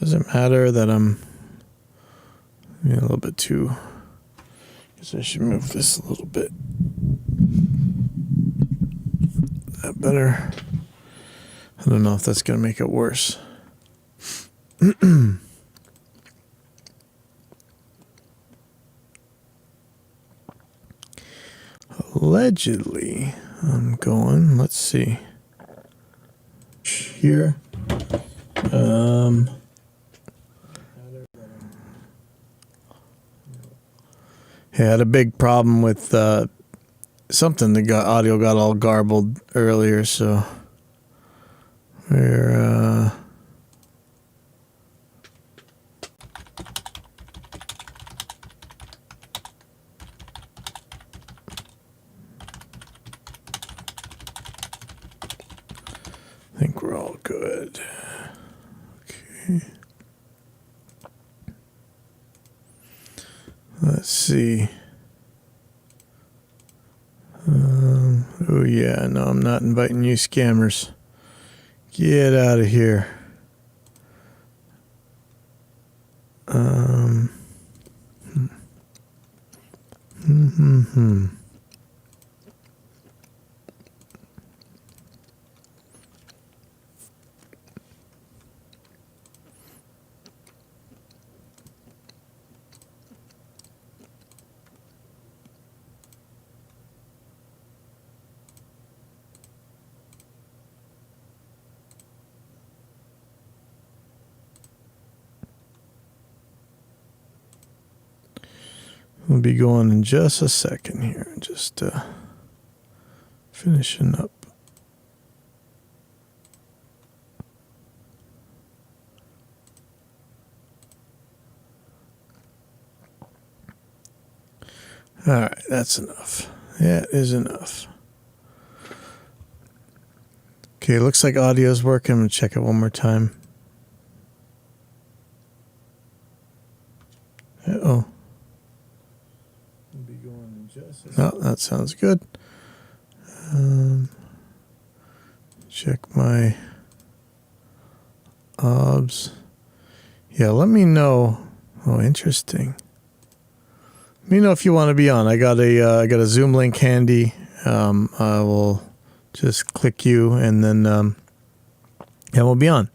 Does it matter that I'm a little bit too... I guess I should move this a little bit. Is that better? I don't know if that's going to make it worse. Allegedly, I'm going, let's see. Here. I had a big problem with something. The audio got all garbled earlier, so we're I think we're all good. Okay. Let's see. Oh yeah, no, I'm not inviting you scammers. Get out of here. We'll be going in just a second here. Just finishing up. All right, that's enough. That is enough. Okay, looks like audio's working. I'm going to check it one more time. Uh-oh. No, that sounds good. Check my obs. Yeah, let me know. Oh, interesting. Let me know if you want to be on. I got a Zoom link handy. I will just click you, and then we'll be on.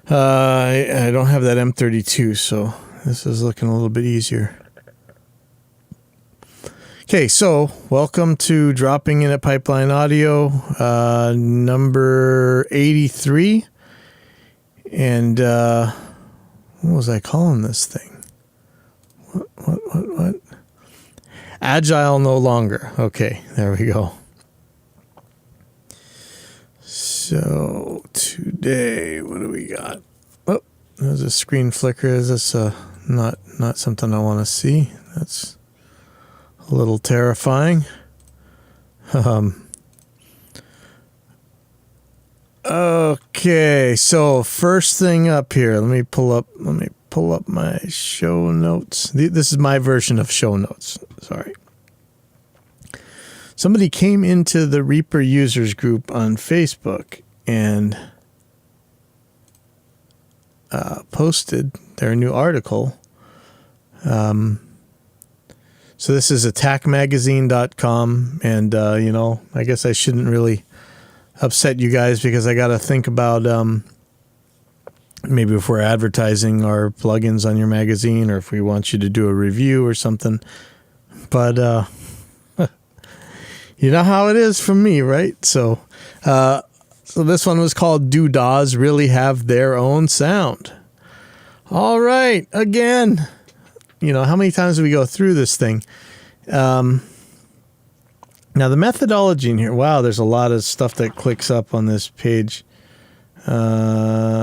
I don't have that M32, so this is looking a little bit easier. Okay, so welcome to Dropping In at Pipeline Audio, number 83. And what was I calling this thing? What? Agile no longer. Okay, there we go. So today, what do we got? Oh, there's a screen flicker. Is this not something I want to see? That's a little terrifying. Okay, so first thing up here, let me pull up my show notes. This is my version of show notes. Sorry. Somebody came into the Reaper users group on Facebook and posted their new article. So this is attackmagazine.com, and I guess I shouldn't really upset you guys because I got to think about maybe if we're advertising our plugins on your magazine, or if we want you to do a review or something. But you know how it is from me, right? So this one was called "Do DAWs Really Have Their Own Sound?" All right, again. How many times do we go through this thing? Now, the methodology in here, wow, there's a lot of stuff that clicks up on this page. Oh,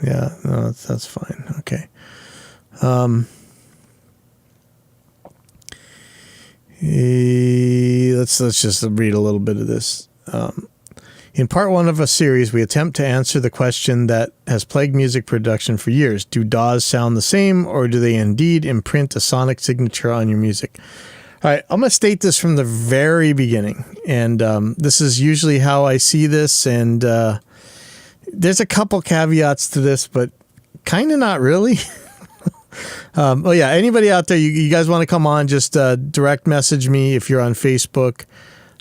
yeah, no, that's fine. Okay. Let's just read a little bit of this. In part one of a series, we attempt to answer the question that has plagued music production for years. Do DAWs sound the same, or do they indeed imprint a sonic signature on your music? All right, I'm going to state this from the very beginning, and this is usually how I see this, and there's a couple caveats to this, but kind of not really. Oh yeah, anybody out there, you guys want to come on, just direct message me if you're on Facebook.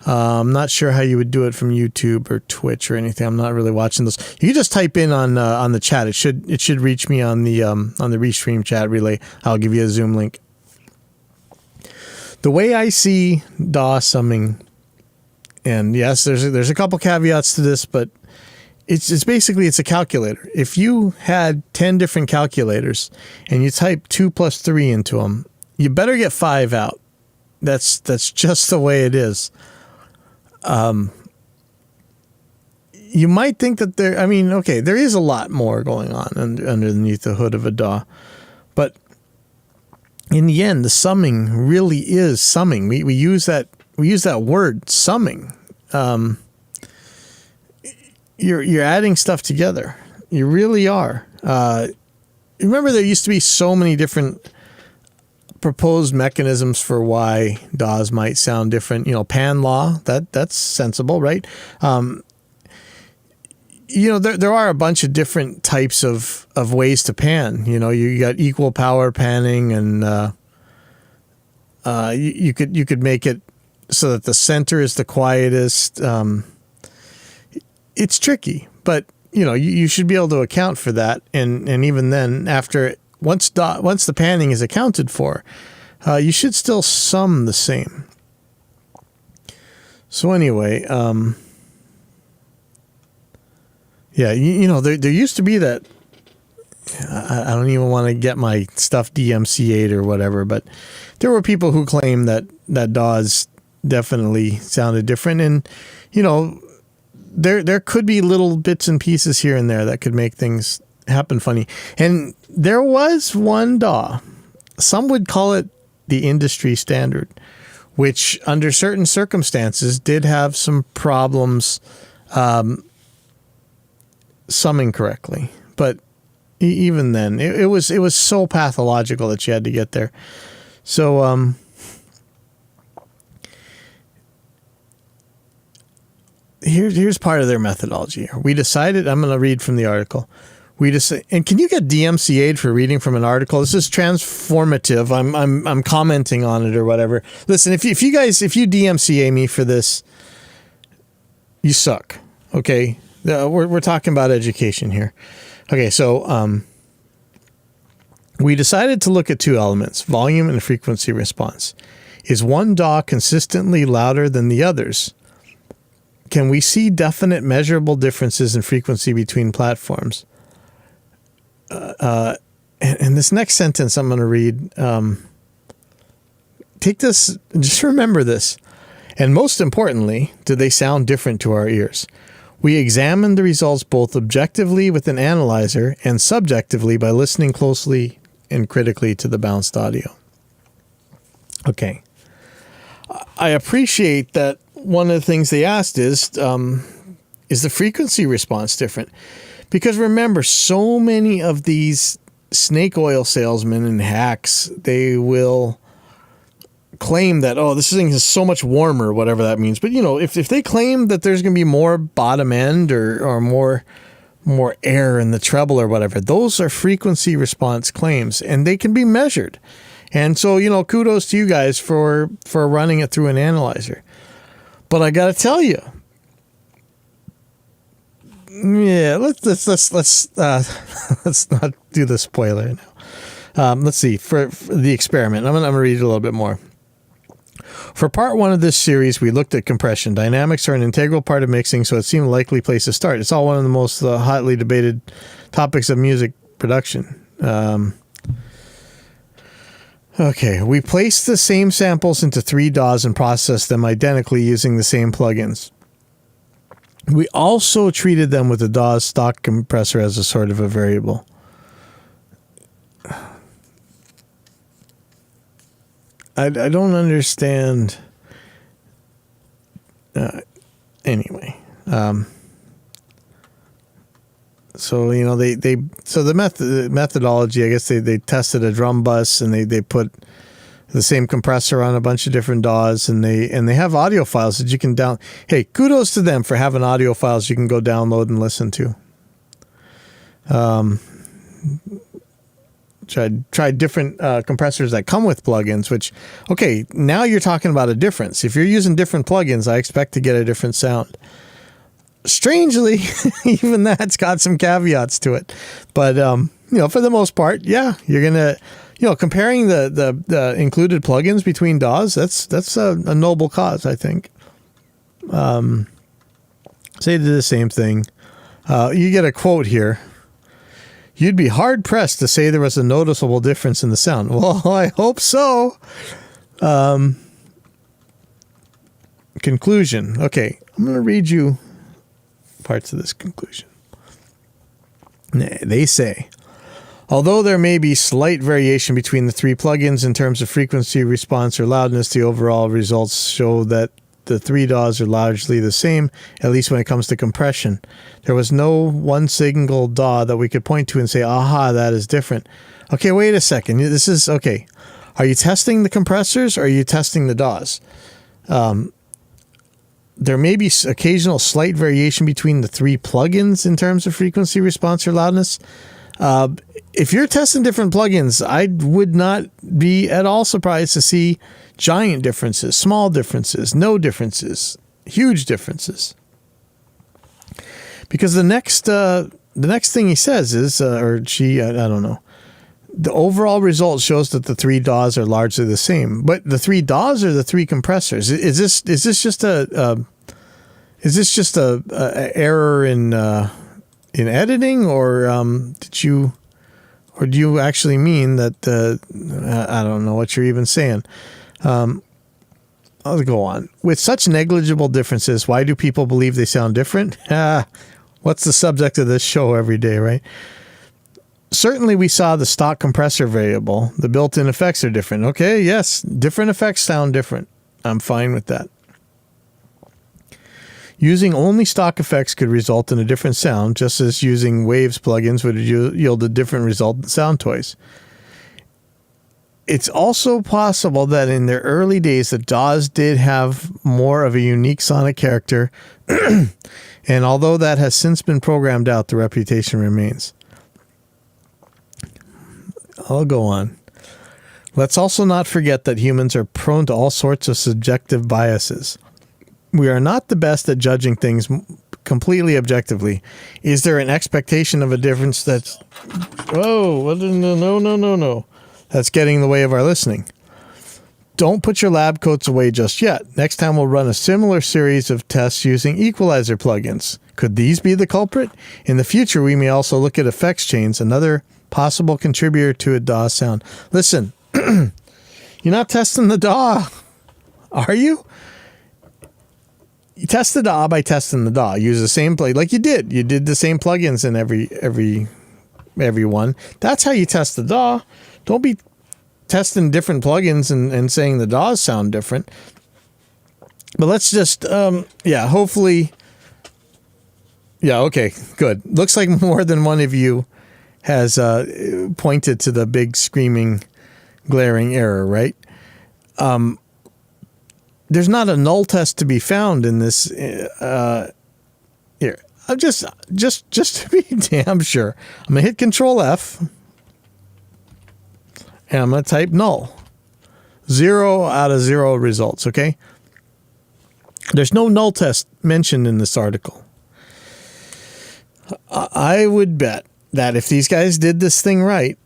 I'm not sure how you would do it from YouTube or Twitch or anything. I'm not really watching those. You can just type in on the chat. It should reach me on the Restream chat relay. I'll give you a Zoom link. The way I see DAW summing, and yes, there's a couple caveats to this, but it's basically it's a calculator. If you had 10 different calculators and you type 2 plus 3 into them, you better get 5 out. That's just the way it is. You might think that there is a lot more going on underneath the hood of a DAW, but in the end, the summing really is summing. We use that word summing. You're adding stuff together. You really are. Remember, there used to be so many different proposed mechanisms for why DAWs might sound different. Pan law, that's sensible, right? There are a bunch of different types of ways to pan. You got equal power panning, and you could make it so that the center is the quietest. It's tricky, but you should be able to account for that, and even then, once the panning is accounted for, you should still sum the same. So anyway, there used to be that. I don't even want to get my stuff DMCA'd or whatever, but there were people who claimed that DAWs definitely sounded different, and there could be little bits and pieces here and there that could make things happen funny. And there was one DAW, some would call it the industry standard, which under certain circumstances did have some problems summing correctly. But even then, it was so pathological that you had to get there. So here's part of their methodology. We decided, I'm going to read from the article. And can you get DMCA'd for reading from an article? This is transformative. I'm commenting on it or whatever. Listen, if you DMCA me for this, you suck. Okay, we're talking about education here. Okay, so we decided to look at two elements: volume and frequency response. Is one DAW consistently louder than the others? Can we see definite measurable differences in frequency between platforms? And this next sentence I'm going to read, take this, just remember this. And most importantly, do they sound different to our ears? We examined the results both objectively with an analyzer and subjectively by listening closely and critically to the bounced audio. Okay. I appreciate that one of the things they asked is the frequency response different? Because remember, so many of these snake oil salesmen and hacks, they will claim that, this thing is so much warmer, whatever that means. But, if they claim that there's going to be more bottom end or more air in the treble or whatever, those are frequency response claims, and they can be measured. And so, kudos to you guys for running it through an analyzer. But I got to tell you, yeah, let's not do the spoiler now. Let's see for the experiment. I'm gonna read a little bit more. For part one of this series, we looked at compression. Dynamics are an integral part of mixing, so it seemed a likely place to start. It's all one of the most hotly debated topics of music production. Okay, we placed the same samples into 3 DAWs and processed them identically using the same plugins. We also treated them with the DAW's stock compressor as a sort of a variable. I don't understand. Anyway, so the methodology. I guess they tested a drum bus and they put the same compressor on a bunch of different DAWs, and they have audio files that you can down. Hey, kudos to them for having audio files you can go download and listen to. tried different compressors that come with plugins, which, okay, now you're talking about a difference. If you're using different plugins, I expect to get a different sound. Strangely, even that's got some caveats to it. But, for the most part, yeah, you're going to, comparing the included plugins between DAWs, that's a noble cause, I think. Say the same thing. You get a quote here. You'd be hard pressed to say there was a noticeable difference in the sound. Well, I hope so. Conclusion. Okay, I'm going to read you parts of this conclusion. They say, although there may be slight variation between the three plugins in terms of frequency, response, or loudness, the overall results show that the three DAWs are largely the same, at least when it comes to compression. There was no one single DAW that we could point to and say, aha, that is different. Okay, wait a second. This is, okay. Are you testing the compressors or are you testing the DAWs? There may be occasional slight variation between the three plugins in terms of frequency, response, or loudness. If you're testing different plugins, I would not be at all surprised to see giant differences, small differences, no differences, huge differences. Because the next thing he says is, or she, I don't know, the overall result shows that the three DAWs are largely the same. But the three DAWs are the three compressors. Is this just a error in editing, or do you actually mean that? I don't know what you're even saying. I'll go on. With such negligible differences, why do people believe they sound different? What's the subject of this show every day, right? Certainly we saw the stock compressor variable. The built-in effects are different. Okay, yes, different effects sound different. I'm fine with that. Using only stock effects could result in a different sound, just as using Waves plugins would yield a different result in Soundtoys. It's also possible that in their early days, the DAWs did have more of a unique sonic character, and although that has since been programmed out, the reputation remains. I'll go on. Let's also not forget that humans are prone to all sorts of subjective biases. We are not the best at judging things completely objectively. Is there an expectation of a difference that's... Whoa, no. That's getting in the way of our listening. Don't put your lab coats away just yet. Next time we'll run a similar series of tests using equalizer plugins. Could these be the culprit? In the future, we may also look at effects chains, another possible contributor to a DAW sound. Listen, you're not testing the DAW, are you? You test the DAW by testing the DAW. Use the same plug like you did. You did the same plugins in every one. That's how you test the DAW. Don't be testing different plugins and saying the DAWs sound different. But let's just, hopefully. Yeah, okay, good. Looks like more than one of you has pointed to the big screaming, glaring error, right? There's not a null test to be found in this. Here, I'm just to be damn sure, I'm gonna hit Control F, and I'm gonna type null. 0 out of 0 results. Okay. There's no null test mentioned in this article. I would bet that if these guys did this thing right,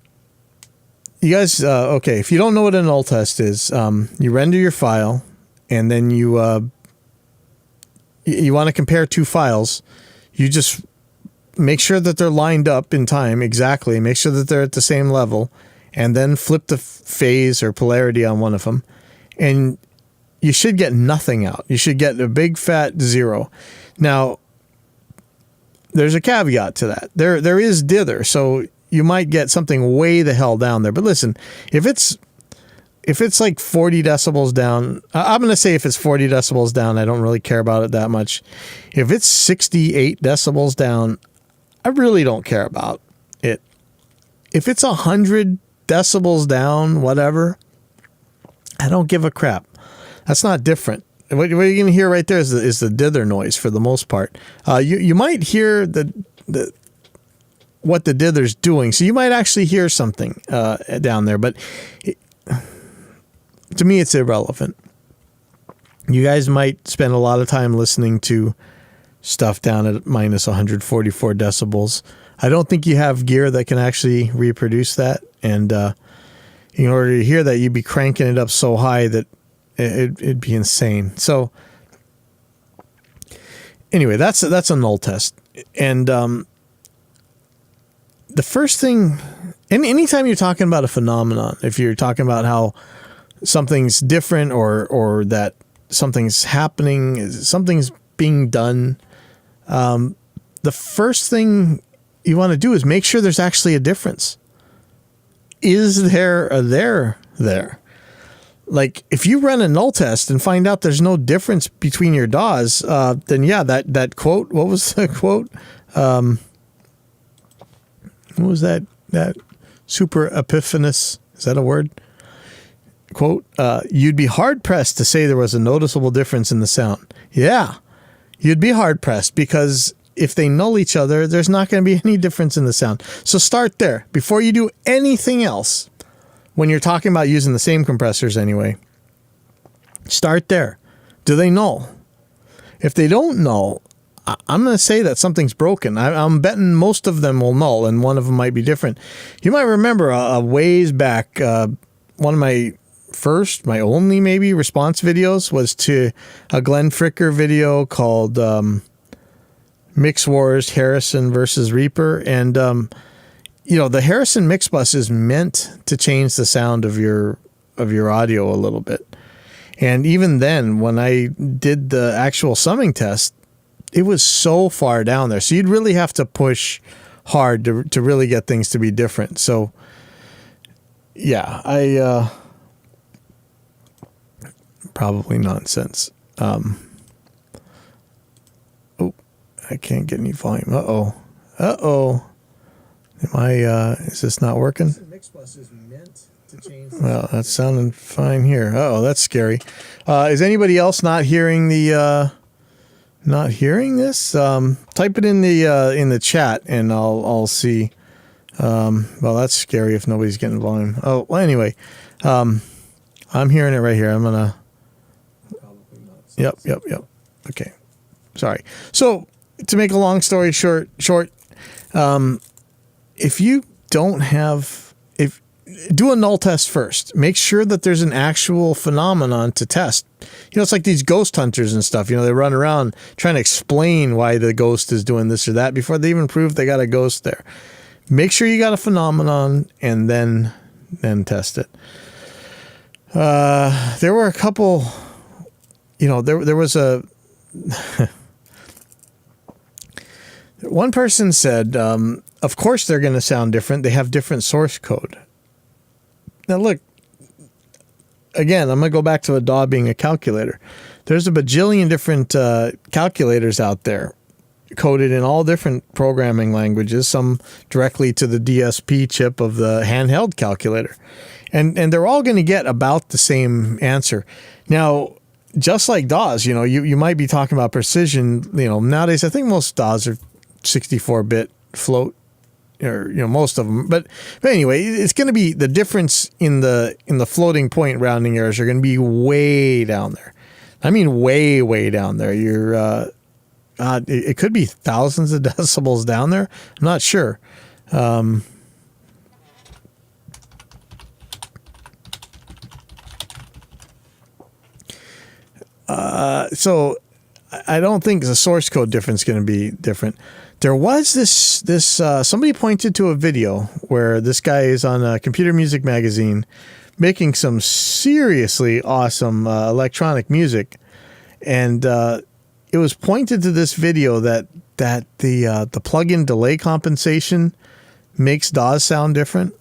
you guys, okay, if you don't know what a null test is, you render your file, and then you want to compare two files. You just make sure that they're lined up in time exactly, make sure that they're at the same level, and then flip the phase or polarity on one of them, and you should get nothing out. You should get a big fat 0. Now, there's a caveat to that. There is dither, so you might get something way the hell down there. But listen, if it's like 40 decibels down, I'm going to say if it's 40 decibels down, I don't really care about it that much. If it's 68 decibels down, I really don't care about it. If it's 100 decibels down, whatever, I don't give a crap. That's not different. What you're going to hear right there is the dither noise for the most part. You might hear the what the dither's doing. So you might actually hear something down there, but to me, it's irrelevant. You guys might spend a lot of time listening to stuff down at minus 144 decibels. I don't think you have gear that can actually reproduce that. And in order to hear that, you'd be cranking it up so high that it'd be insane. So anyway, that's a null test. And the first thing, anytime you're talking about a phenomenon, if you're talking about how something's different or that something's happening, something's being done, the first thing you want to do is make sure there's actually a difference. Is there a there? Like, if you run a null test and find out there's no difference between your DAWs, then yeah, that quote, what was the quote? What was that super epiphanous, is that a word? Quote, you'd be hard-pressed to say there was a noticeable difference in the sound. Yeah, you'd be hard-pressed, because if they null each other, there's not going to be any difference in the sound. So start there. Before you do anything else, when you're talking about using the same compressors anyway, start there. Do they null? If they don't null, I'm going to say that something's broken. I'm betting most of them will null, and one of them might be different. You might remember a ways back, one of my only maybe response videos was to a Glenn Fricker video called Mix Wars Harrison versus Reaper. And, the Harrison mix bus is meant to change the sound of your audio a little bit. And even then, when I did the actual summing test, it was so far down there. So you'd really have to push hard to really get things to be different. So yeah, probably nonsense. Oh, I can't get any volume. Uh-oh. Is this not working? Well, that's sounding fine here. Oh, that's scary. Is anybody else not hearing this? Type it in the chat and I'll see. Well, that's scary if nobody's getting volume. Oh, well, anyway, I'm hearing it right here. I'm gonna. Yep. Okay. Sorry. So, to make a long story short, if you don't have, do a null test first. Make sure that there's an actual phenomenon to test. It's like these ghost hunters and stuff. They run around trying to explain why the ghost is doing this or that before they even prove they got a ghost there. Make sure you got a phenomenon and then test it. There were a couple, there was a... One person said, of course they're going to sound different. They have different source code. Now look, again, I'm going to go back to a DAW being a calculator. There's a bajillion different calculators out there, coded in all different programming languages, some directly to the DSP chip of the handheld calculator. And they're all going to get about the same answer. Now, just like DAWs, you might be talking about precision. Nowadays, I think most DAWs are 64-bit float, or most of them. But anyway, it's going to be the difference in the floating point rounding errors are going to be way down there. I mean, way down there. You're it could be thousands of decibels down there. I'm not sure. So I don't think the source code difference is going to be different. There was this somebody pointed to a video where this guy is on a Computer Music Magazine making some seriously awesome electronic music, and it was pointed to this video that the plug-in delay compensation makes DAWs sound different.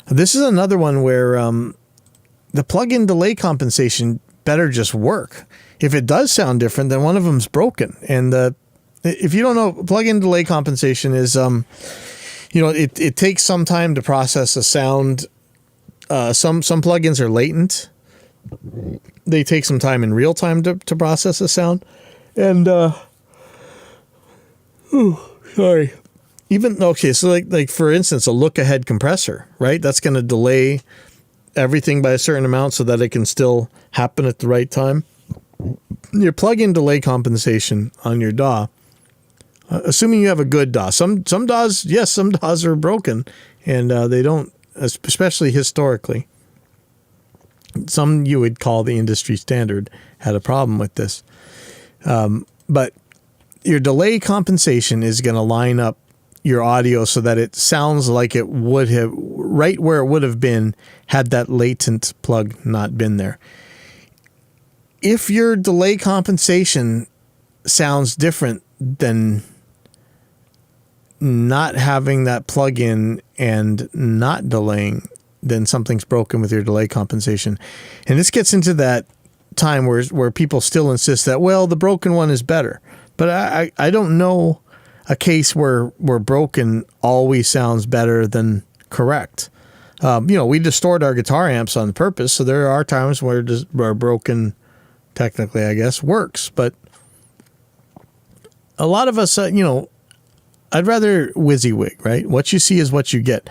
This is another one where the plug-in delay compensation better just work. If it does sound different, then one of them's broken. And if you don't know, plug-in delay compensation is, it takes some time to process a sound. Some plugins are latent. They take some time in real time to process a sound. And, sorry. even, okay, so like for instance, a look ahead compressor, right? That's going to delay everything by a certain amount so that it can still happen at the right time. Your plug-in delay compensation on your DAW, assuming you have a good DAW. Some DAWs, yes, some DAWs are broken, and they don't, especially historically. Some you would call the industry standard had a problem with this. But your delay compensation is going to line up your audio so that it sounds like it would have, right where it would have been had that latent plug not been there. If your delay compensation sounds different than not having that plug in and not delaying, then something's broken with your delay compensation. And this gets into that time where people still insist that, well, the broken one is better. But I don't know a case where broken always sounds better than correct. We distort our guitar amps on purpose, so there are times where broken, technically, I guess, works. But a lot of us, I'd rather WYSIWYG, right? What you see is what you get.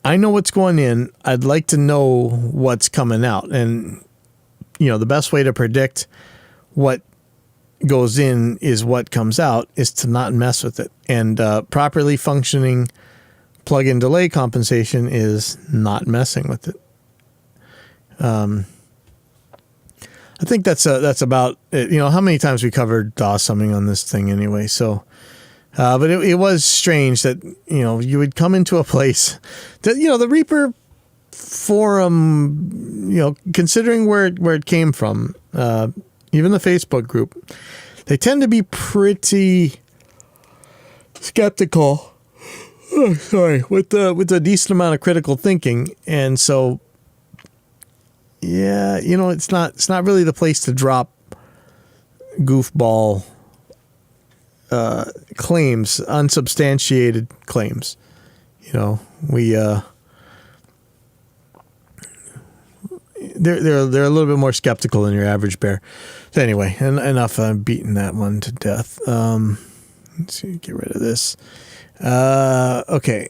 I know what's going in. I'd like to know what's coming out. And, the best way to predict what goes in is what comes out, is to not mess with it. And properly functioning plug-in delay compensation is not messing with it. I think that's about it. How many times we covered DAW summing on this thing anyway. So, but it was strange that, you would come into a place that, the Reaper forum, considering where it came from, even the Facebook group, they tend to be pretty skeptical. Oh, sorry, with a decent amount of critical thinking, and so, yeah, it's not really the place to drop goofball claims, unsubstantiated claims. They're a little bit more skeptical than your average bear. So anyway, enough. I'm beating that one to death. Let's see, get rid of this. Okay.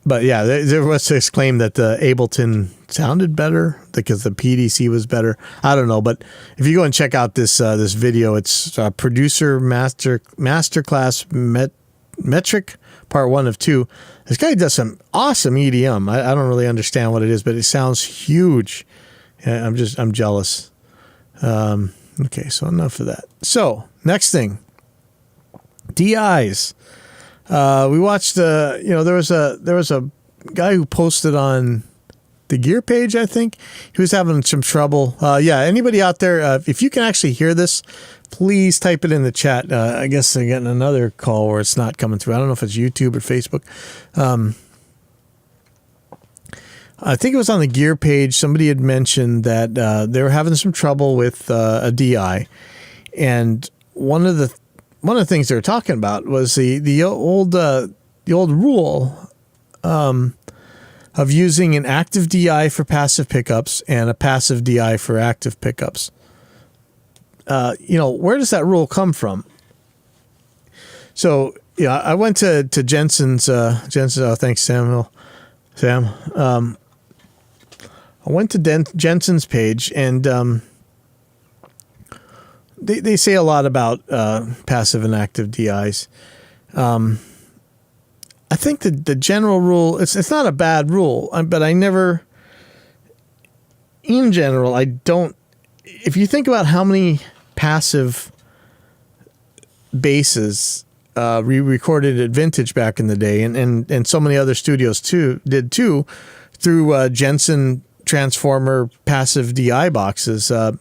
But yeah, there was this claim that the Ableton sounded better because the PDC was better. I don't know, but if you go and check out this video, it's Producer Masterclass Metric Part 1 of 2. This guy does some awesome EDM. I don't really understand what it is, but it sounds huge. I'm jealous. Okay, so enough of that. So next thing, DIs. We watched. There was a guy who posted on the Gear page. I think he was having some trouble. Yeah, anybody out there, if you can actually hear this, please type it in the chat. I guess they're getting another call where it's not coming through. I don't know if it's YouTube or Facebook. I think it was on the Gear page. Somebody had mentioned that they were having some trouble with a DI, and one of the things they were talking about was the old rule of using an active DI for passive pickups and a passive DI for active pickups. Where does that rule come from? So, I went to Jensen's. Oh, thanks, Sam. I went to Jensen's page, and they say a lot about passive and active DIs. I think the general rule, it's not a bad rule, but I never, in general, I don't. If you think about how many passive basses we recorded at Vintage back in the day, and so many other studios did too, through Jensen Transformer passive DI boxes. Back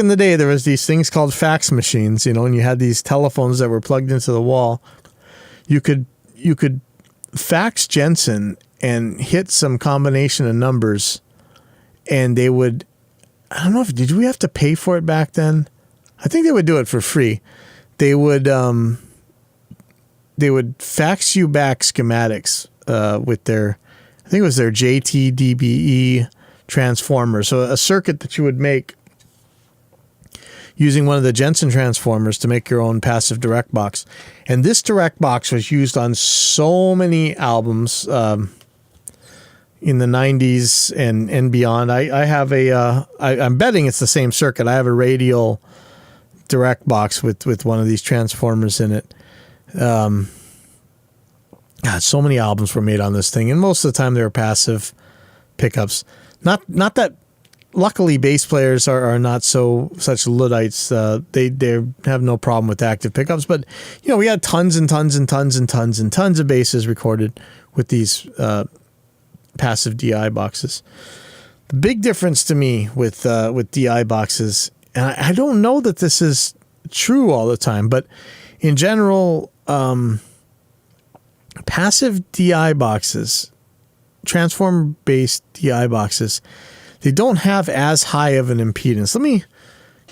in the day, there was these things called fax machines, and you had these telephones that were plugged into the wall. You could fax Jensen and hit some combination of numbers, and they would. I don't know did we have to pay for it back then? I think they would do it for free. They would fax you back schematics with their, I think it was their JTDBE transformer. So a circuit that you would make, using one of the Jensen transformers to make your own passive direct box. And this direct box was used on so many albums in the 90s and beyond. I have I'm betting it's the same circuit. I have a radial direct box with one of these transformers in it. God, so many albums were made on this thing, and most of the time they were passive pickups. Not that. Luckily, bass players are not such Luddites. They have no problem with active pickups. But we had tons and tons and tons and tons and tons of basses recorded with these passive DI boxes. The big difference to me with DI boxes, and I don't know that this is true all the time, but in general, passive DI boxes, transformer-based DI boxes, they don't have as high of an impedance. Let me,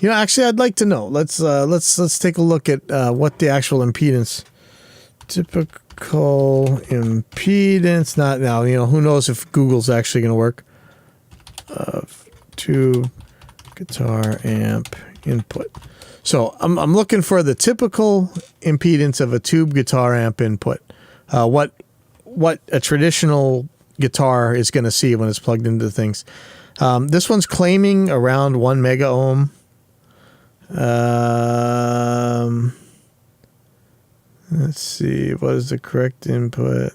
actually, I'd like to know. Let's take a look at what the actual impedance, typical impedance. Not now. Who knows if Google's actually going to work. Tube guitar amp input. So I'm looking for the typical impedance of a tube guitar amp input. What a traditional guitar is going to see when it's plugged into things. This one's claiming around 1 mega ohm. Let's see, what is the correct input?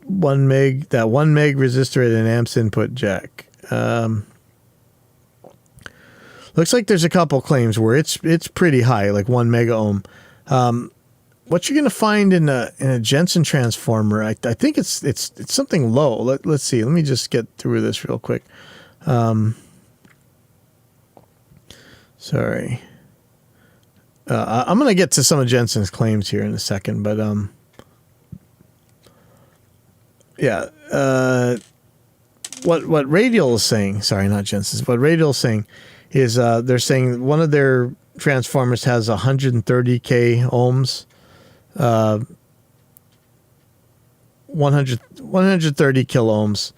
1 meg, that 1 meg resistor at an amps input jack. Looks like there's a couple claims where it's pretty high, like 1 mega ohm. What you're going to find in a Jensen transformer, I think it's something low. Let's see. Let me just get through this real quick. Sorry. I'm going to get to some of Jensen's claims here in a second, but yeah. What Radial is saying, sorry, not Jensen's, what Radial is saying is they're saying one of their transformers has 130k ohms. 130 kilo ohms.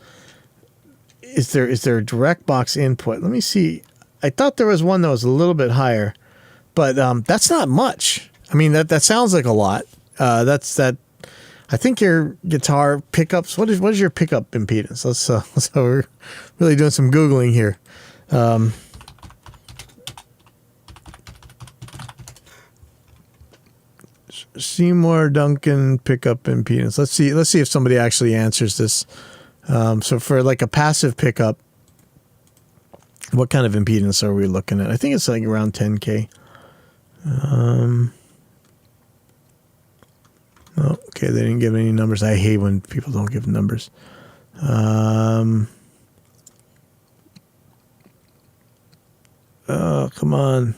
Is there a direct box input? Let me see. I thought there was one that was a little bit higher, but that's not much. I mean, that sounds like a lot. That's that. I think your guitar pickups. What is your pickup impedance? So we're really doing some Googling here. Seymour Duncan pickup impedance. Let's see if somebody actually answers this. So for like a passive pickup, what kind of impedance are we looking at? I think it's like around 10K. Oh, okay, they didn't give any numbers. I hate when people don't give numbers. Oh, come on.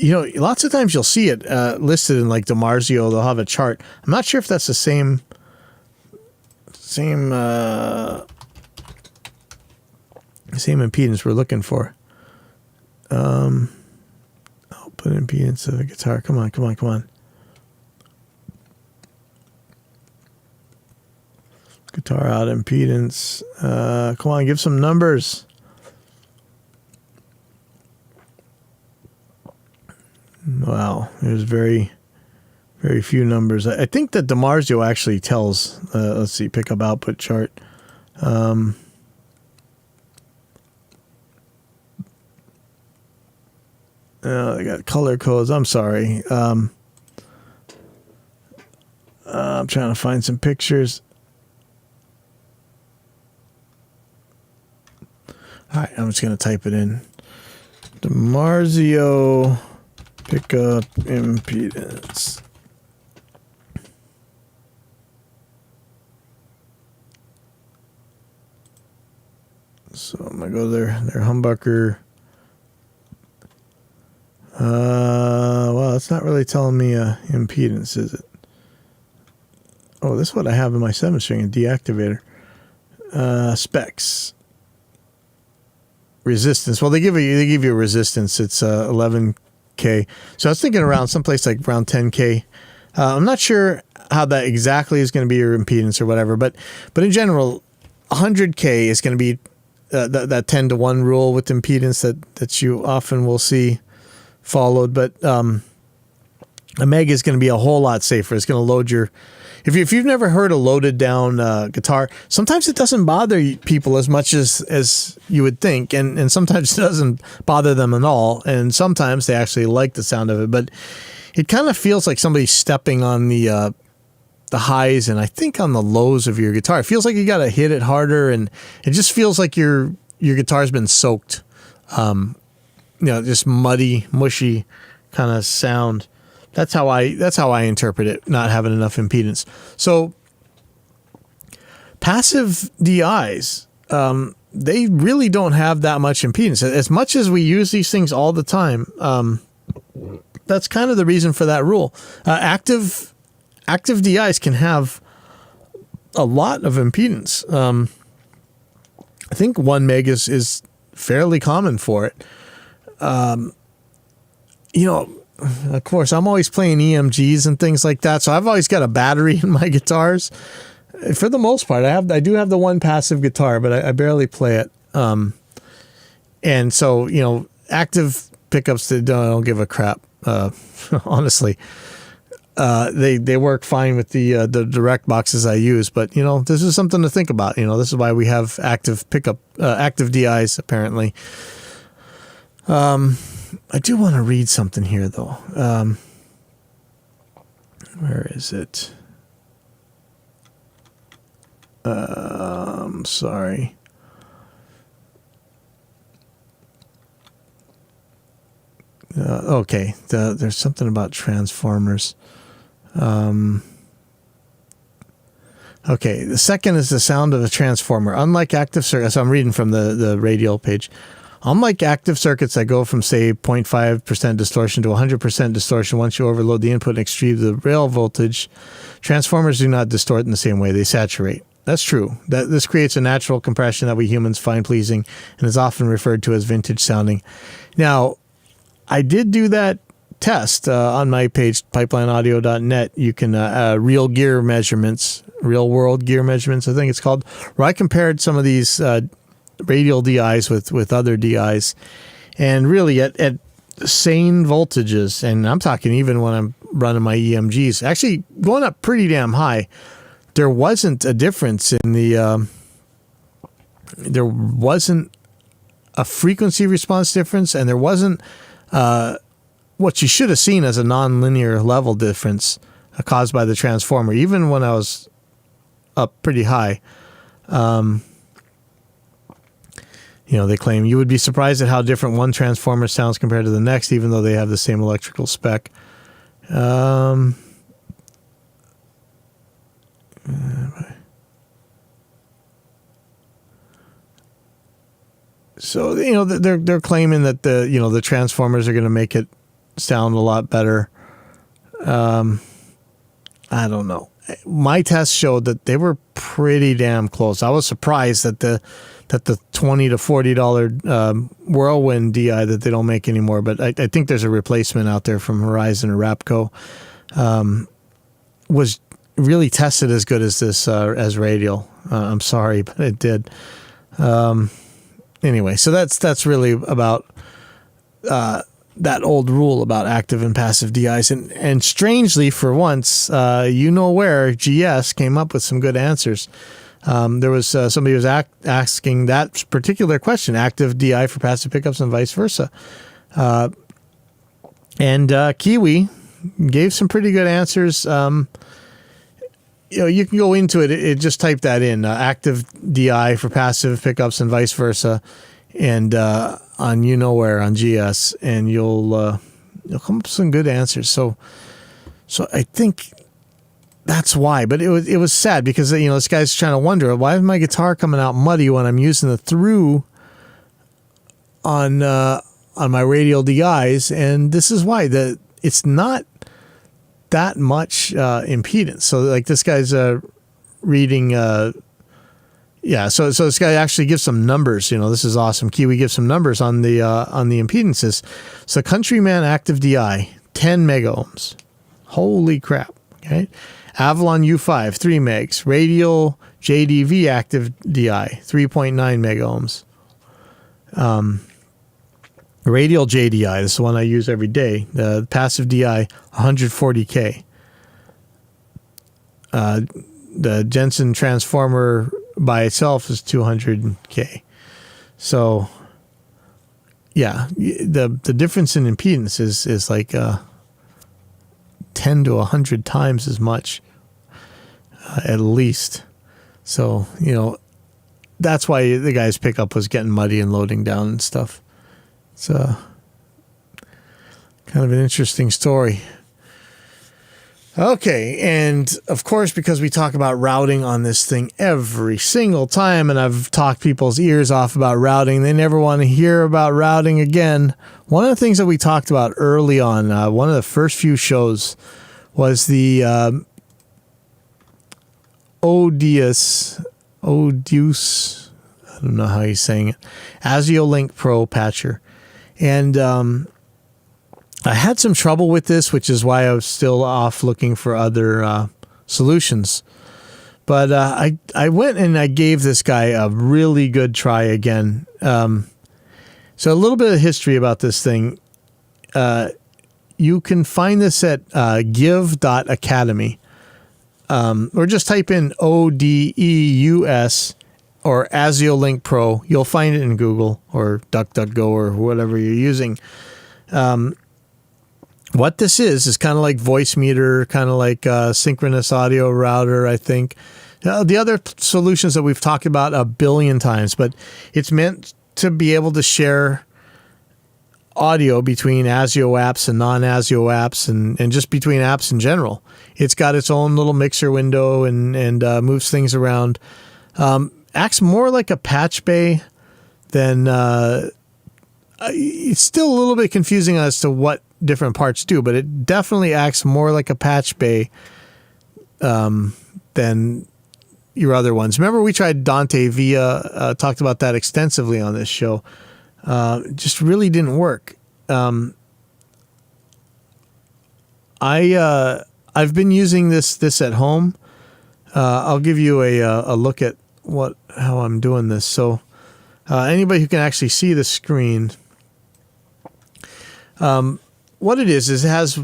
Lots of times you'll see it listed in like DiMarzio. They'll have a chart. I'm not sure if that's the same impedance we're looking for. Output impedance of the guitar. Come on. Guitar out impedance. Come on, give some numbers. Wow, there's very, very few numbers. I think that DiMarzio actually tells. Let's see, pickup output chart. They got color codes. I'm sorry. I'm trying to find some pictures. All right, I'm just going to type it in. DiMarzio pickup impedance. So I'm going to go to their humbucker. Well, it's not really telling me impedance, is it? Oh, this is what I have in my 7-string, a deactivator. Specs. Resistance. Well, they give you a resistance. It's 11K. So I was thinking around someplace like around 10K. I'm not sure how that exactly is going to be your impedance or whatever, but in general, 100K is going to be that 10-to-1 rule with impedance that you often will see followed. But a Meg is going to be a whole lot safer. It's going to load your... If you've never heard a loaded down guitar, sometimes it doesn't bother people as much as you would think, and sometimes it doesn't bother them at all, and sometimes they actually like the sound of it. But it kind of feels like somebody's stepping on the highs and I think on the lows of your guitar. It feels like you got to hit it harder, and it just feels like your guitar's been soaked. Just muddy, mushy kind of sound. That's how I interpret it, not having enough impedance. So passive DIs, they really don't have that much impedance. As much as we use these things all the time, that's kind of the reason for that rule. Active DIs can have a lot of impedance. I think 1 meg is fairly common for it. Of course, I'm always playing EMGs and things like that, so I've always got a battery in my guitars. For the most part, I do have the one passive guitar, but I barely play it. And so, active pickups that don't give a crap. Honestly, they work fine with the direct boxes I use, but this is something to think about. This is why we have active DIs apparently. I do want to read something here, though. Where is it? Sorry. Okay, there's something about transformers. Okay, the second is the sound of a transformer. Unlike active circuits, so I'm reading from the radial page. Unlike active circuits that go from, say, 0.5% distortion to 100% distortion once you overload the input and exceed the rail voltage, transformers do not distort in the same way. They saturate. That's true. This creates a natural compression that we humans find pleasing and is often referred to as vintage sounding. Now, I did do that test on my page, pipelineaudio.net. You can real world gear measurements, I think it's called, where I compared some of these radial DIs with other DIs, and really at sane voltages, and I'm talking even when I'm running my EMGs, actually going up pretty damn high, there wasn't a difference in there wasn't a frequency response difference, and there wasn't what you should have seen as a nonlinear level difference caused by the transformer, even when I was up pretty high. They claim you would be surprised at how different one transformer sounds compared to the next, even though they have the same electrical spec. So they're claiming that the transformers are going to make it sound a lot better. I don't know. My test showed that they were pretty damn close. I was surprised that the $20 to $40 Whirlwind DI that they don't make anymore, but I think there's a replacement out there from Horizon or Rapco, was really tested as good as this as radial. I'm sorry, but it did. Anyway, so that's really about that old rule about active and passive DIs, and strangely, for once, where GS came up with some good answers. There was somebody who was asking that particular question: active DI for passive pickups and vice versa. And Kiwi gave some pretty good answers. You can go into it. It just type that in: active DI for passive pickups and vice versa, and on on GS, and you'll come up with some good answers. So I think that's why. But it was sad because this guy's trying to wonder, why is my guitar coming out muddy when I'm using the through on my radial DIs, and this is why. It's not that much impedance. So like this guy's reading. So this guy actually gives some numbers. This is awesome. Kiwi gives some numbers on the impedances. So Countryman active DI 10 megohms. Holy crap! Okay. Avalon U5 3 megs. Radial JDV active DI 3.9 megohms. Radial JDI, this is the one I use every day. The passive DI, 140K. The Jensen transformer by itself is 200K. So, yeah, the difference in impedance is like 10 to 100 times as much, at least. So, that's why the guy's pickup was getting muddy and loading down and stuff. It's kind of an interesting story. Okay, and of course, because we talk about routing on this thing every single time, and I've talked people's ears off about routing, they never want to hear about routing again. One of the things that we talked about early on, one of the first few shows, was the Odious, I don't know how he's saying it, AsioLink Pro patcher. And I had some trouble with this, which is why I was still off looking for other solutions. But I went and I gave this guy a really good try again. So a little bit of history about this thing. You can find this at give.academy. Or just type in ODEUS or AsioLink Pro. You'll find it in Google or DuckDuckGo or whatever you're using. What this is kind of like voice meter, kind of like synchronous audio router, I think. The other solutions that we've talked about a billion times, but it's meant to be able to share audio between ASIO apps and non-ASIO apps and just between apps in general. It's got its own little mixer window and moves things around. Acts more like a patch bay than... it's still a little bit confusing as to what different parts do, but it definitely acts more like a patch bay than your other ones. Remember we tried Dante Via, talked about that extensively on this show. Just really didn't work. I've been using this at home. I'll give you a look at how I'm doing this. So anybody who can actually see the screen, what it is it has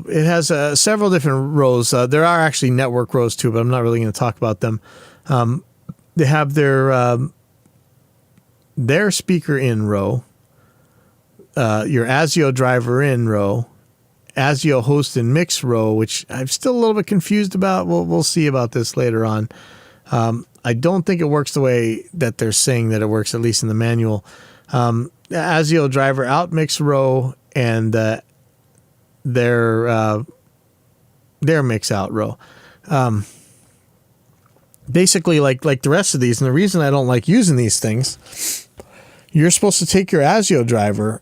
several different rows. There are actually network rows too, but I'm not really going to talk about them. They have their speaker in row, your ASIO driver in row, ASIO host and mix row, which I'm still a little bit confused about. We'll see about this later on. I don't think it works the way that they're saying that it works, at least in the manual. ASIO driver out mix row and their mix out row. Basically, like the rest of these, and the reason I don't like using these things, you're supposed to take your ASIO driver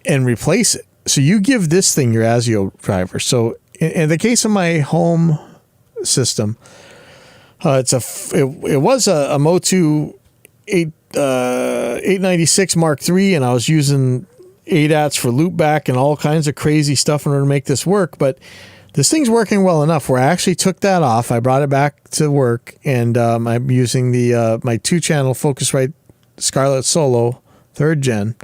and replace it. So you give this thing your ASIO driver. So in the case of my home system, it was a Motu 896 Mark III, and I was using ADATs for loopback and all kinds of crazy stuff in order to make this work. But this thing's working well enough where I actually took that off. I brought it back to work, and I'm using my 2-channel Focusrite Scarlett Solo 3rd Gen,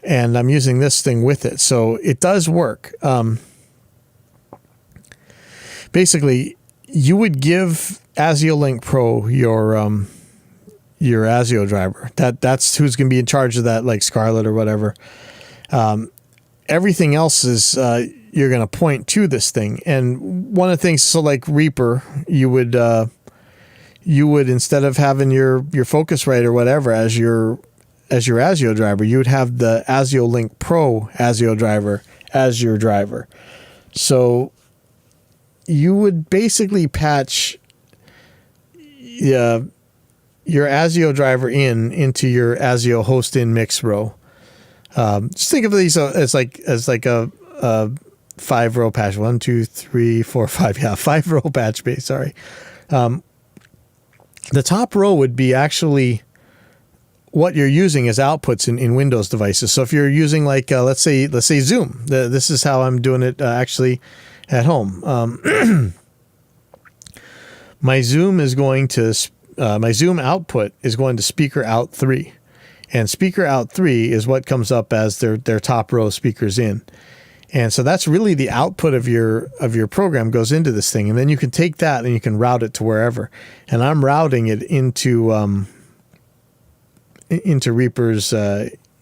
and I'm using this thing with it. So it does work. Basically, you would give AsioLink Pro your ASIO driver. That's who's going to be in charge of that, like Scarlett or whatever. Everything else is you're going to point to this thing. And one of the things, so like Reaper, you would instead of having your Focusrite or whatever as your ASIO driver, you would have the AsioLink Pro ASIO driver as your driver. So you would basically patch your ASIO driver into your ASIO host in mix row. Just think of these as like a 5-row patch. 1, 2, 3, 4, 5. Yeah, 5-row patch base. Sorry. The top row would be actually what you're using as outputs in Windows devices. So if you're using like let's say Zoom, this is how I'm doing it actually at home. My Zoom output is going to speaker out 3, and speaker out 3 is what comes up as their top row, speakers in. And so that's really the output of your program goes into this thing. And then you can take that and you can route it to wherever. And I'm routing it into Reaper's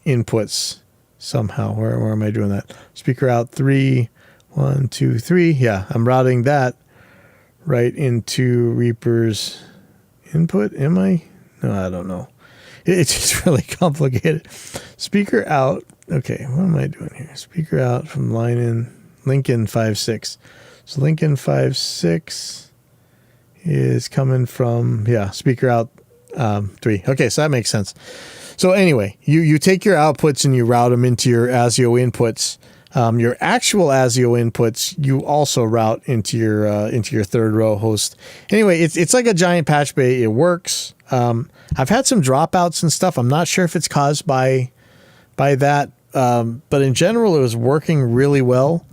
inputs somehow. Where am I doing that? Speaker out 3, 1, 2, 3. Yeah, I'm routing that right into Reaper's input. Am I? No, I don't know. It's just really complicated. Speaker out. Okay, what am I doing here? Speaker out from line in, link in 5.6. So link in 5.6 is coming from, speaker out 3. Okay, so that makes sense. So anyway, you take your outputs and you route them into your ASIO inputs. Your actual ASIO inputs, you also route into your third row host. Anyway, it's like a giant patch bay. It works. I've had some dropouts and stuff. I'm not sure if it's caused by that, but in general, it was working really well.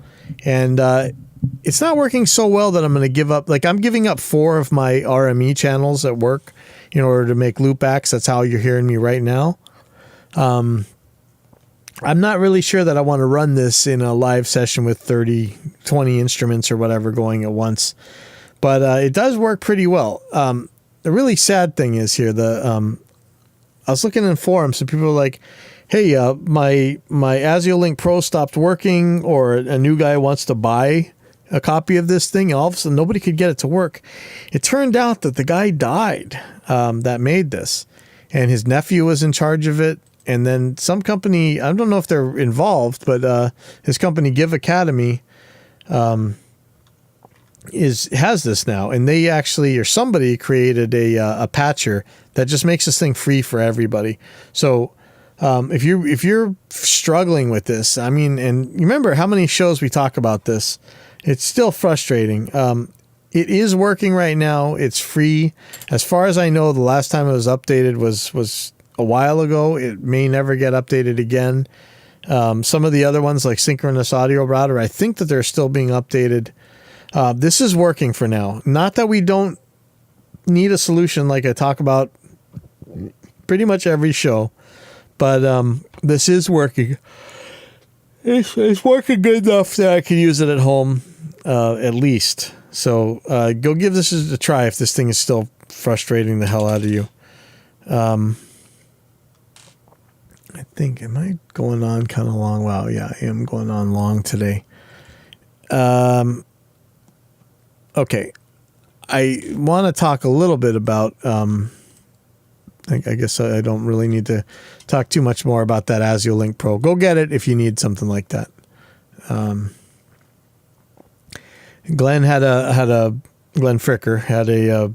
And it's not working so well that I'm going to give up. Like, I'm giving up 4 of my RME channels at work in order to make loopbacks. That's how you're hearing me right now. I'm not really sure that I want to run this in a live session with 20 instruments or whatever going at once, but it does work pretty well. The really sad thing is here, I was looking in forums and people were like, hey, my ASIO Link Pro stopped working, or a new guy wants to buy a copy of this thing. And all of a sudden, nobody could get it to work. It turned out that the guy died that made this, and his nephew was in charge of it. And then some company, I don't know if they're involved, but his company, Give Academy, has this now. And they actually, or somebody created a patcher that just makes this thing free for everybody. So if you're struggling with this, I mean, and you remember how many shows we talk about this, it's still frustrating. It is working right now. It's free. As far as I know, the last time it was updated was a while ago. It may never get updated again. Some of the other ones, like Synchronous Audio Router, I think that they're still being updated. This is working for now. Not that we don't need a solution like I talk about pretty much every show, but this is working. It's working good enough that I can use it at home, at least. So go give this a try if this thing is still frustrating the hell out of you. I think, am I going on kind of long? Wow, yeah, I am going on long today. Okay, I want to talk a little bit about, I guess I don't really need to talk too much more about that ASIO Link Pro. Go get it if you need something like that. Glenn Glenn Fricker had a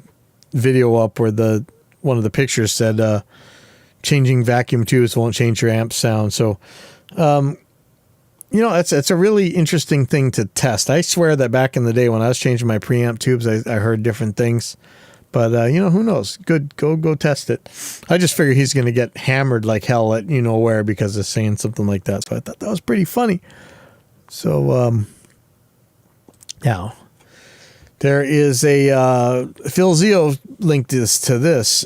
video up where one of the pictures said, changing vacuum tubes won't change your amp sound. So, it's a really interesting thing to test. I swear that back in the day when I was changing my preamp tubes, I heard different things. But, who knows? Good. Go test it. I just figured he's going to get hammered like hell at where because of saying something like that. So I thought that was pretty funny. So, now, there is a Phil Zio linked this to this.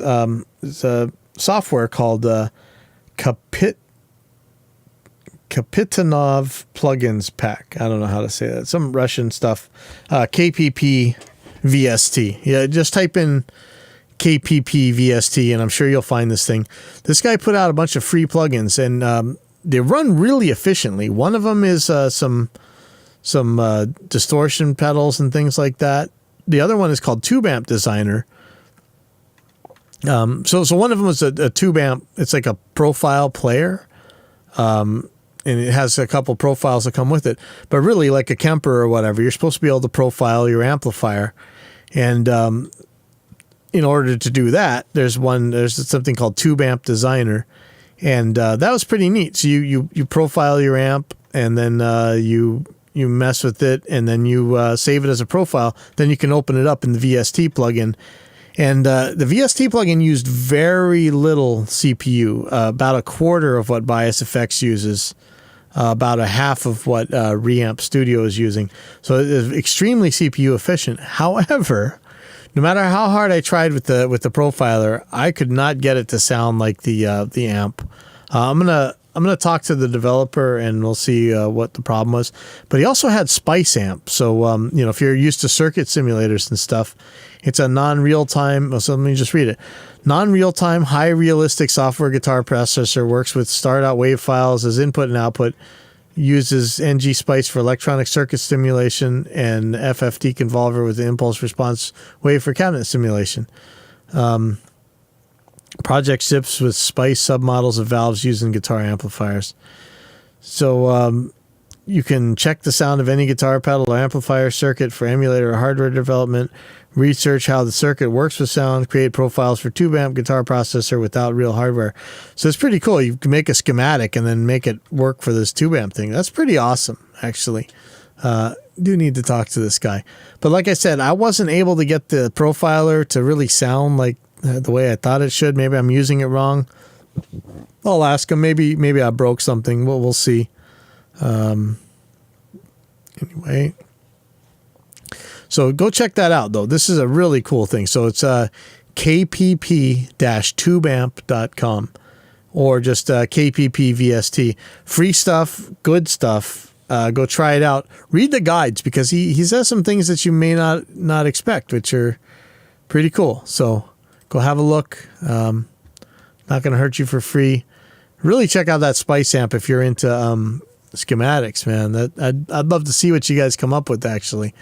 It's a software called Kapitanov Plugins Pack. I don't know how to say that. Some Russian stuff. KPP VST. Yeah, just type in KPP VST and I'm sure you'll find this thing. This guy put out a bunch of free plugins and they run really efficiently. One of them is some distortion pedals and things like that. The other one is called Tube Amp Designer. So one of them is a tube amp. It's like a profile player. And it has a couple profiles that come with it, but really like a Kemper or whatever, you're supposed to be able to profile your amplifier. And, in order to do that, there's something called Tube Amp Designer. And, that was pretty neat. So you profile your amp and then, you mess with it and then you, save it as a profile. Then you can open it up in the VST plugin. And the VST plugin used very little CPU, about a quarter of what Bias Effects uses, about a half of what Reamp Studio is using. So it is extremely CPU efficient. However, no matter how hard I tried with the profiler, I could not get it to sound like the amp. I'm gonna talk to the developer and we'll see what the problem was. But he also had Spice Amp, so if you're used to circuit simulators and stuff, it's a non-real-time. So let me just read it. Non-real-time, high realistic software guitar processor, works with start-out wave files as input and output. Uses NG Spice for electronic circuit stimulation and FFT convolver with the impulse response wave for cabinet simulation. Project ships with Spice submodels of valves used in guitar amplifiers. So you can check the sound of any guitar pedal or amplifier circuit for emulator or hardware development, research how the circuit works with sound, create profiles for tube amp guitar processor without real hardware. So it's pretty cool. You can make a schematic and then make it work for this tube amp thing. That's pretty awesome, actually. Do need to talk to this guy. But like I said, I wasn't able to get the profiler to really sound like the way I thought it should. Maybe I'm using it wrong. I'll ask him. Maybe I broke something. We'll see. Anyway. So go check that out, though. This is a really cool thing. So it's kpp-tubeamp.com or just kppvst. Free stuff, good stuff. Go try it out. Read the guides because he says some things that you may not expect, which are pretty cool. So go have a look. Not going to hurt you for free. Really check out that Spice amp if you're into schematics, man. I'd love to see what you guys come up with, actually.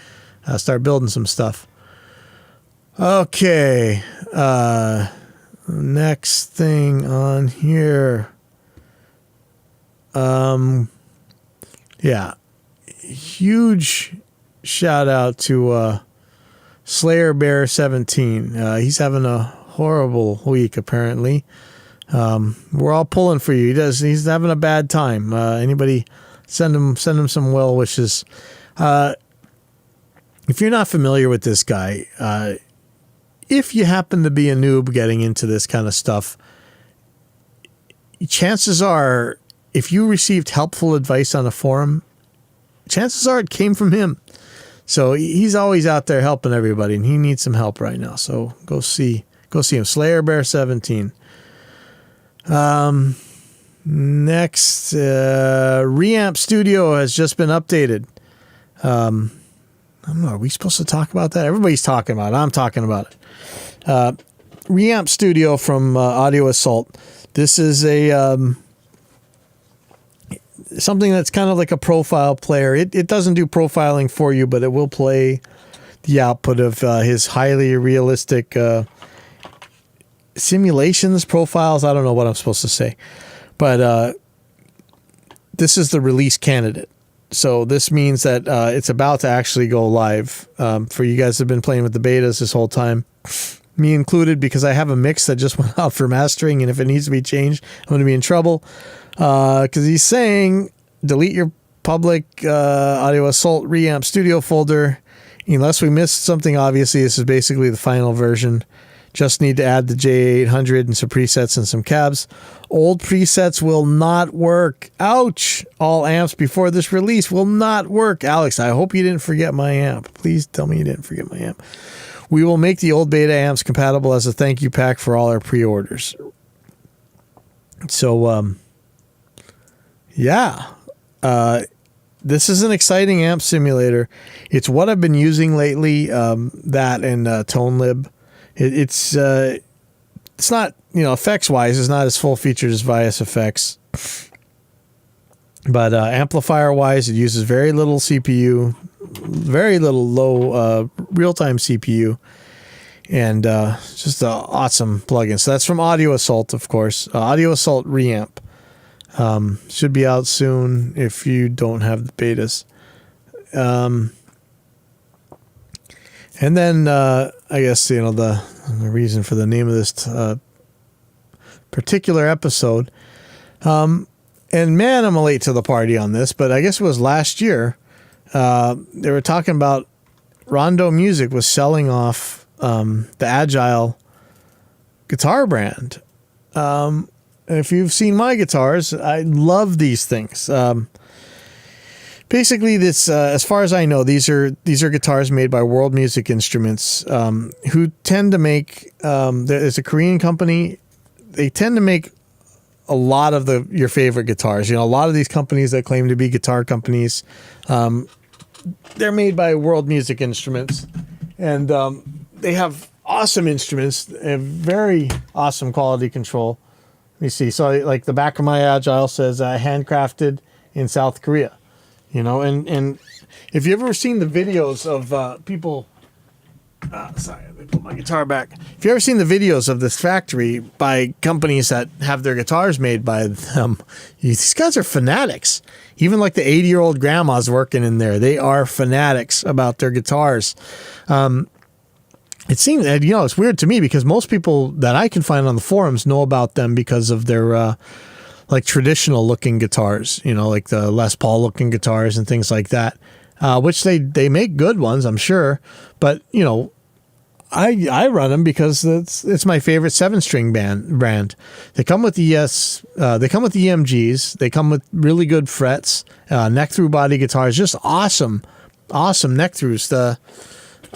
Start building some stuff. Okay. Next thing on here. Yeah. Huge shout out to Slayer Bear 17. He's having a horrible week, apparently. We're all pulling for you. He's having a bad time. Anybody send him some well wishes. If you're not familiar with this guy, if you happen to be a noob getting into this kind of stuff, chances are, if you received helpful advice on a forum, chances are it came from him. So he's always out there helping everybody, and he needs some help right now. So go see him. Slayer Bear 17. Next, Reamp Studio has just been updated. I don't know. Are we supposed to talk about that? Everybody's talking about it. I'm talking about it. Reamp Studio from Audio Assault. This is something that's kind of like a profile player. It doesn't do profiling for you, but it will play the output of his highly realistic simulations, profiles. I don't know what I'm supposed to say. But this is the release candidate. So this means that it's about to actually go live. For you guys that have been playing with the betas this whole time, me included, because I have a mix that just went out for mastering, and if it needs to be changed, I'm going to be in trouble. Because he's saying, delete your public Audio Assault Reamp Studio folder. Unless we missed something, obviously, this is basically the final version. Just need to add the J800 and some presets and some cabs. Old presets will not work. Ouch! All amps before this release will not work. Alex, I hope you didn't forget my amp. Please tell me you didn't forget my amp. We will make the old beta amps compatible as a thank you pack for all our pre-orders. So, yeah. This is an exciting amp simulator. It's what I've been using lately, that and ToneLib. It's not, effects wise, it's not as full featured as Vias Effects, but amplifier wise, it uses very little CPU, very little low real-time CPU, and just an awesome plugin. So that's from Audio Assault, of course. Audio Assault Reamp should be out soon if you don't have the betas. And then, I guess, the reason for the name of this particular episode. And man, I'm late to the party on this, but I guess it was last year. They were talking about Rondo Music was selling off the Agile guitar brand. And if you've seen my guitars, I love these things. basically, this, as far as I know, these are guitars made by World Music Instruments, who tend to make. There's a Korean company. They tend to make a lot of your favorite guitars. You know, a lot of these companies that claim to be guitar companies, they're made by World Music Instruments, and they have awesome instruments. They have very awesome quality control. Let me see. So, like the back of my Agile says, handcrafted in South Korea. You know, and if you've ever seen the videos of people, sorry, let me put my guitar back. If you've ever seen the videos of this factory by companies that have their guitars made by them, these guys are fanatics. Even like the 80-year-old grandmas working in there, they are fanatics about their guitars. It seems, you know, it's weird to me because most people that I can find on the forums know about them because of their like traditional looking guitars, you know, like the Les Paul looking guitars and things like that, which they make good ones, I'm sure. But, you know, I run them because it's my favorite 7-string brand. They come with the they come with the EMGs. They come with really good frets, neck through body guitars, just awesome neck throughs.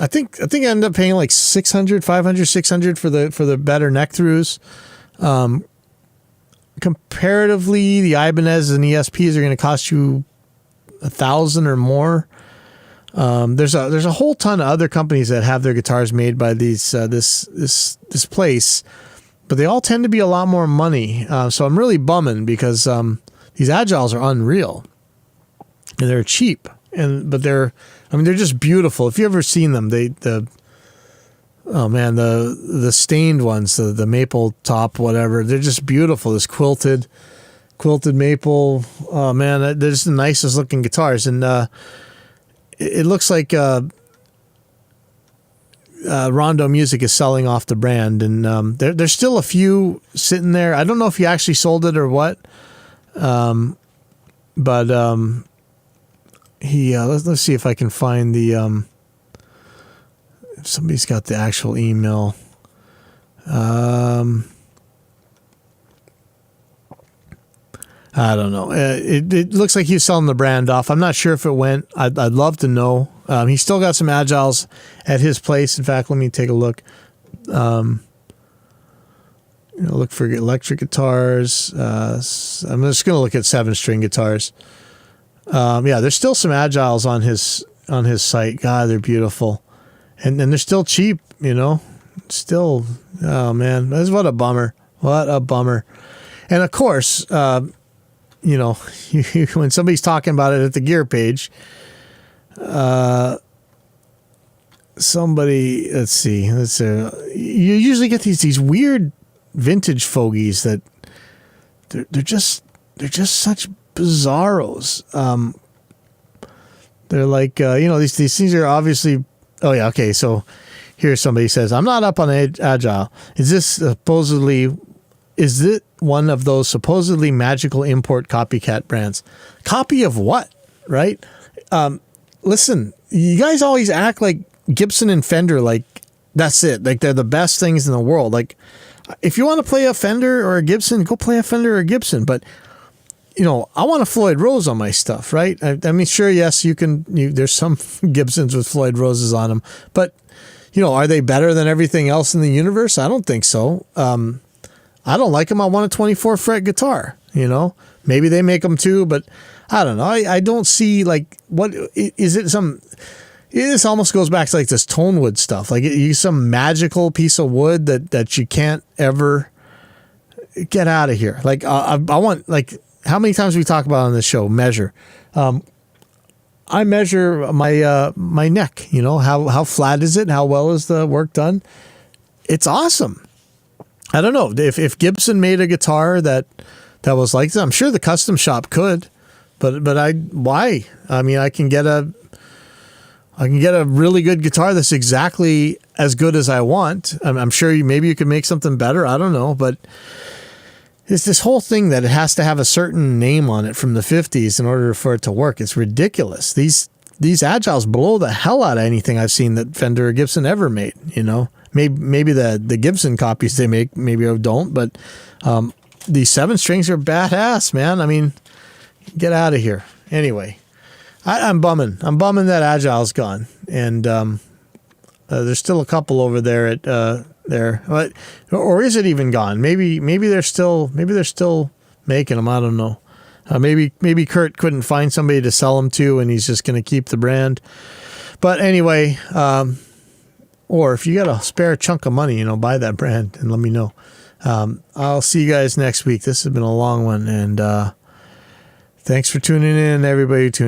I think I ended up paying like $600 for the better neck throughs. Comparatively, the Ibanez and ESPs are going to cost you $1,000 or more. There's a whole ton of other companies that have their guitars made by these this place, but they all tend to be a lot more money. So I'm really bumming because these Agiles are unreal, and they're cheap, but they're just beautiful. If you've ever seen them, the stained ones, the maple top, whatever, they're just beautiful. This quilted maple. Oh man, they're just the nicest looking guitars, and it looks like Rondo Music is selling off the brand, and there's still a few sitting there. I don't know if he actually sold it or what, but he let's see if I can find the if somebody's got the actual email. I don't know. It looks like he's selling the brand off. I'm not sure if it went. I'd love to know. He's still got some Agiles at his place. In fact, let me take a look. Look for electric guitars. I'm just going to look at 7-string guitars. Yeah, there's still some Agiles on his site. God, they're beautiful, and they're still cheap. You know, still. Oh man, what a bummer. What a bummer. And of course, you know, when somebody's talking about it at the gear page, somebody, let's see, you usually get these weird vintage fogies that they're just such bizarros. They're like, you know, these things are obviously, oh yeah, okay, so here somebody says, I'm not up on Agile. Is it one of those supposedly magical import copycat brands? Copy of what, right? Listen, you guys always act like Gibson and Fender, like that's it. Like they're the best things in the world. Like if you want to play a Fender or a Gibson, go play a Fender or a Gibson. But, you know, I want a Floyd Rose on my stuff, right? I mean, sure, yes, there's some Gibsons with Floyd Roses on them. But, you know, are they better than everything else in the universe? I don't think so. I don't like them. I want a 24 fret guitar, you know, maybe they make them too, but I don't know. I don't see like, what is it? This almost goes back to like this tone wood stuff. Like you some magical piece of wood that you can't ever get out of here. Like I want, like, how many times we talk about on this show, measure. I measure my neck, you know, how flat is it? How well is the work done? It's awesome. I don't know if Gibson made a guitar that was like that. I'm sure the custom shop could, but why? I mean, I can get a really good guitar that's exactly as good as I want. I'm sure maybe you could make something better. I don't know, but it's this whole thing that it has to have a certain name on it from the 50s in order for it to work. It's ridiculous. These Agiles blow the hell out of anything I've seen that Fender or Gibson ever made, you know. Maybe the Gibson copies they make, maybe I don't, but these 7-strings are badass, man. I mean, get out of here. Anyway, I'm bumming that Agile's gone, and there's still a couple over there at there, or is it even gone? Maybe they're still making them. I don't know. Maybe Kurt couldn't find somebody to sell them to, and he's just going to keep the brand. But anyway, or if you got a spare chunk of money, buy that brand and let me know. I'll see you guys next week. This has been a long one, and thanks for tuning in, everybody who tuned in.